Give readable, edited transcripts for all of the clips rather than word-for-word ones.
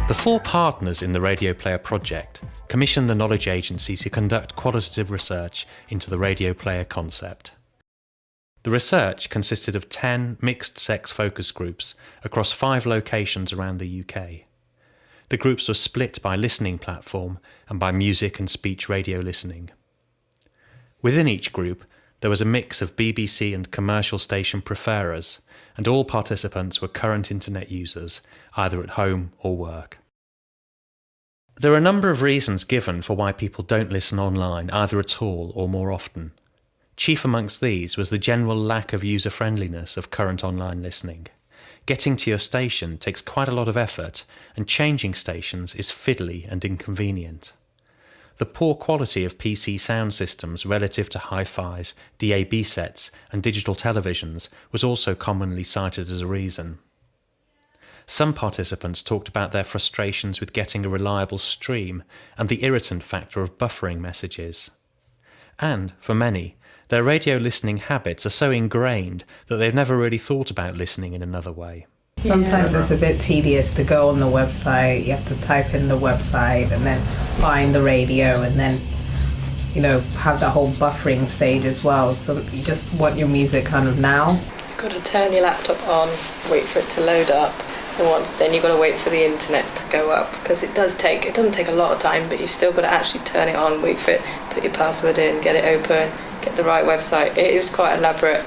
The 4 partners in the Radioplayer project commissioned the Knowledge Agency to conduct qualitative research into the Radioplayer concept. The research consisted of 10 mixed-sex focus groups across 5 locations around the UK. The groups were split by listening platform and by music and speech radio listening. Within each group, there was a mix of BBC and commercial station preferers, and all participants were current internet users, either at home or work. There are a number of reasons given for why people don't listen online either at all or more often. Chief amongst these was the general lack of user-friendliness of current online listening. Getting to your station takes quite a lot of effort, and changing stations is fiddly and inconvenient. The poor quality of PC sound systems relative to hi-fis, DAB sets and digital televisions was also commonly cited as a reason. Some participants talked about their frustrations with getting a reliable stream and the irritant factor of buffering messages. And, for many, their radio listening habits are so ingrained that they've never really thought about listening in another way. Sometimes it's a bit tedious to go on the website. You have to type in the website and then find the radio and then, have the whole buffering stage as well. So you just want your music kind of now. You've got to turn your laptop on, wait for it to load up. Then you've got to wait for the internet to go up, because it doesn't take a lot of time, but you've still got to actually turn it on, wait for it, put your password in, get it open, get the right website. It is quite elaborate.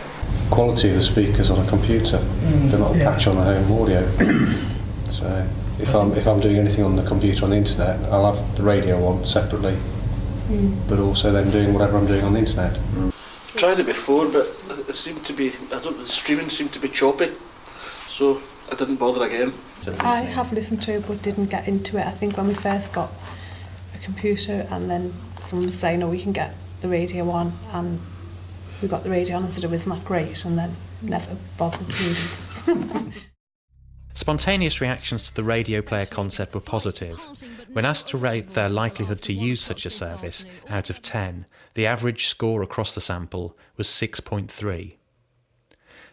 Quality of the speakers on a computer, they're not a patch on a home audio. So if I'm doing anything on the computer on the internet, I'll have the radio on separately, but also then doing whatever I'm doing on the internet. Tried it before, but it seemed to be, the streaming seemed to be choppy, so I didn't bother again. I have listened to it but didn't get into it. I think when we first got a computer and then someone was saying, we can get the radio on, and we got the radio on and said it wasn't that great, and then never bothered reading. Spontaneous reactions to the Radioplayer concept were positive. When asked to rate their likelihood to use such a service out of 10, the average score across the sample was 6.3.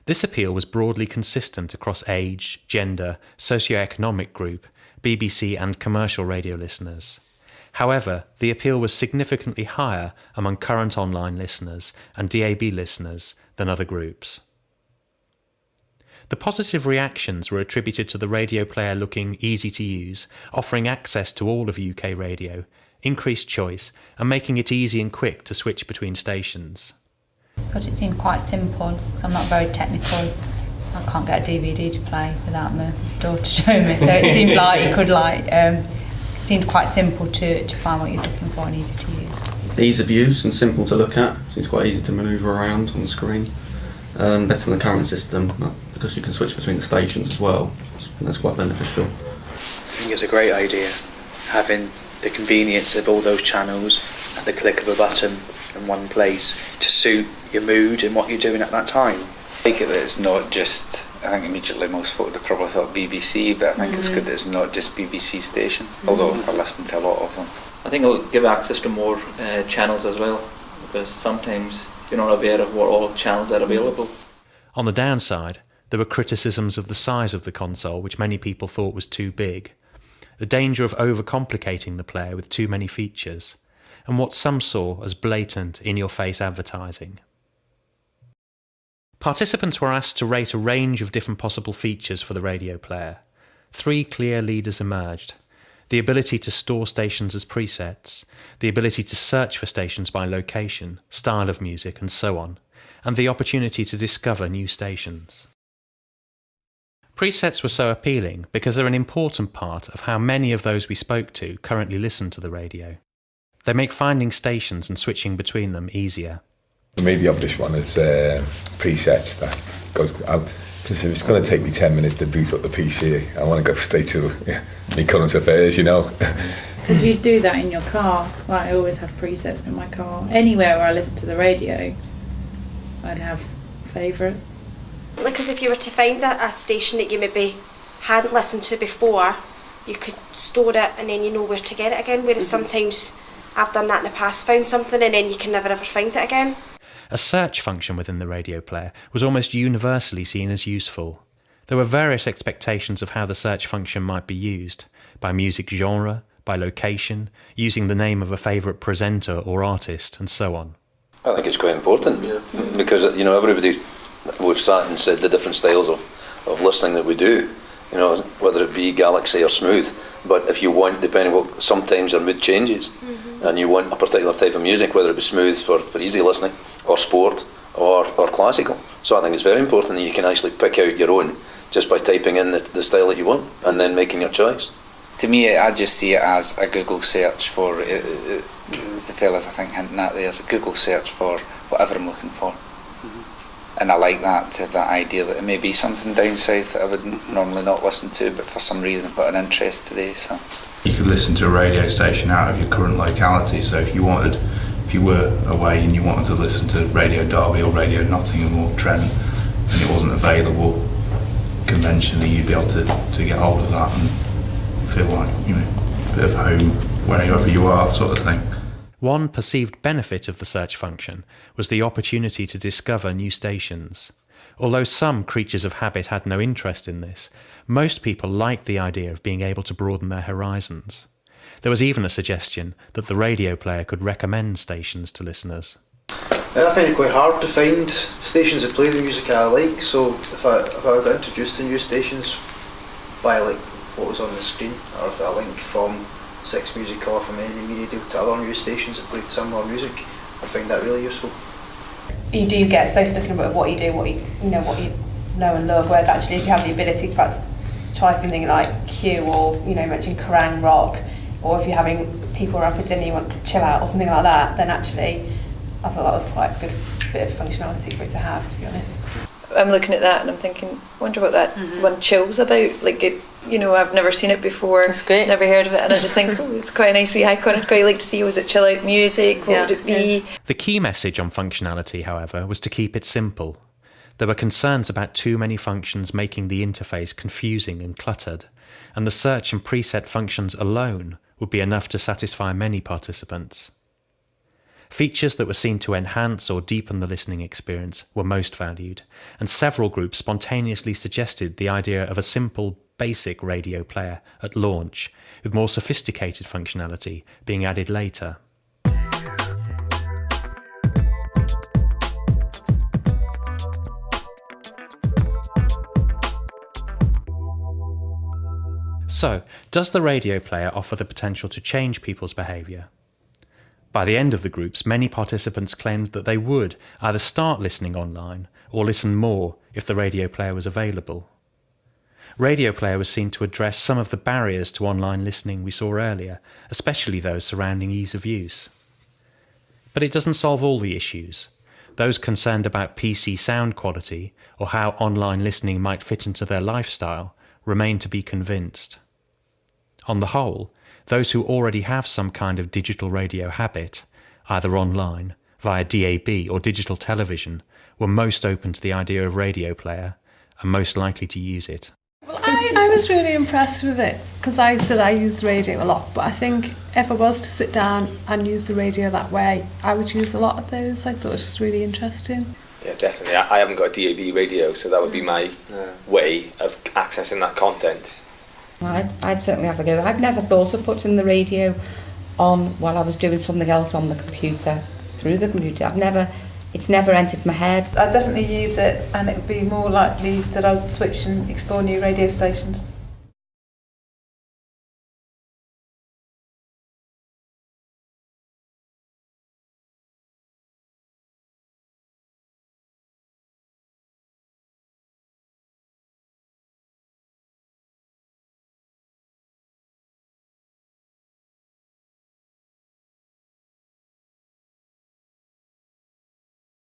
This appeal was broadly consistent across age, gender, socio-economic group, BBC and commercial radio listeners. However, the appeal was significantly higher among current online listeners and DAB listeners than other groups. The positive reactions were attributed to the Radioplayer looking easy to use, offering access to all of UK radio, increased choice, and making it easy and quick to switch between stations. Because it seemed quite simple, because I'm not very technical. I can't get a DVD to play without my daughter showing me, so it seemed like you could it seemed quite simple to find what you're looking for and easy to use. Ease of use and simple to look at, so it's quite easy to manoeuvre around on the screen. Better than the current system, because you can switch between the stations as well, and that's quite beneficial. I think it's a great idea, having the convenience of all those channels at the click of a button in one place to suit your mood and what you're doing at that time. I like it that it's not just, I think immediately most folk would probably thought BBC, but I think it's good that it's not just BBC stations, although I listen to a lot of them. I think it'll give access to more channels as well, because sometimes you're not aware of what all channels are available. On the downside, there were criticisms of the size of the console, which many people thought was too big, the danger of overcomplicating the player with too many features, and what some saw as blatant, in-your-face advertising. Participants were asked to rate a range of different possible features for the Radioplayer. 3 clear leaders emerged: the ability to store stations as presets, the ability to search for stations by location, style of music, and so on, and the opportunity to discover new stations. Presets were so appealing because they're an important part of how many of those we spoke to currently listen to the radio. They make finding stations and switching between them easier. For me, the obvious one is presets. That goes out, because if it's going to take me 10 minutes to boot up the PC, I want to go straight to my current affairs, Because you do that in your car. Like, I always have presets in my car. Anywhere where I listen to the radio, I'd have favourites. Because if you were to find a station that you maybe hadn't listened to before, you could store it and then you know where to get it again, whereas sometimes I've done that in the past, found something and then you can never ever find it again. A search function within the Radioplayer was almost universally seen as useful. There were various expectations of how the search function might be used, by music genre, by location, using the name of a favourite presenter or artist, and so on. I think it's quite important because, you know, we've sat and said the different styles of listening that we do, you know, whether it be Galaxy or Smooth, but if you want, depending on what, sometimes your mood changes and you want a particular type of music, whether it be Smooth for easy listening or sport or classical. So I think it's very important that you can actually pick out your own just by typing in the style that you want and then making your choice. To me, I just see it as a Google search for, as the fellas I think hinting at there, a Google search for whatever I'm looking for. And I like that idea that it may be something down south that I would normally not listen to, but for some reason I've got an interest today. So you could listen to a radio station out of your current locality. So if you were away and you wanted to listen to Radio Derby or Radio Nottingham or Trent, and it wasn't available conventionally, you'd be able to get hold of that and feel like, you know, a bit of home wherever you are, sort of thing. One perceived benefit of the search function was the opportunity to discover new stations. Although some creatures of habit had no interest in this, most people liked the idea of being able to broaden their horizons. There was even a suggestion that the radio player could recommend stations to listeners. And I find it quite hard to find stations that play the music I like, so if I got introduced to new stations by like what was on the screen, or if a link from Six Music or from any media deal to other new stations that played similar music, I find that really useful. You do get so stuck in what you do, what you know and love, whereas actually if you have the ability to perhaps try something like Q or, you know, mention Kerrang rock, or if you're having people around for dinner you want to chill out or something like that, then actually I thought that was quite a good bit of functionality for it to have, to be honest. I'm looking at that and I'm thinking, wonder what that one chill's about. Like, it, you know, I've never seen it before. That's great. Never heard of it, and I just think, oh, it's quite a nice wee icon. I'd quite like to see, was it chill out music? What would it be? The key message on functionality, however, was to keep it simple. There were concerns about too many functions making the interface confusing and cluttered, and the search and preset functions alone would be enough to satisfy many participants. Features that were seen to enhance or deepen the listening experience were most valued, and several groups spontaneously suggested the idea of a simple, basic radio player at launch, with more sophisticated functionality being added later. So, does the radio player offer the potential to change people's behaviour? By the end of the groups, many participants claimed that they would either start listening online or listen more if the radio player was available. Radio player was seen to address some of the barriers to online listening we saw earlier, especially those surrounding ease of use. But it doesn't solve all the issues. Those concerned about PC sound quality or how online listening might fit into their lifestyle remain to be convinced. On the whole, those who already have some kind of digital radio habit, either online, via DAB or digital television, were most open to the idea of radio player and most likely to use it. Well, I was really impressed with it because I said I use the radio a lot, but I think if I was to sit down and use the radio that way, I would use a lot of those. I thought it was really interesting. Yeah, definitely. I haven't got a DAB radio, so that would be my way of accessing that content. I'd certainly have a go. I've never thought of putting the radio on while I was doing something else on the computer, through the computer. It's never entered my head. I'd definitely use it, and it would be more likely that I would switch and explore new radio stations.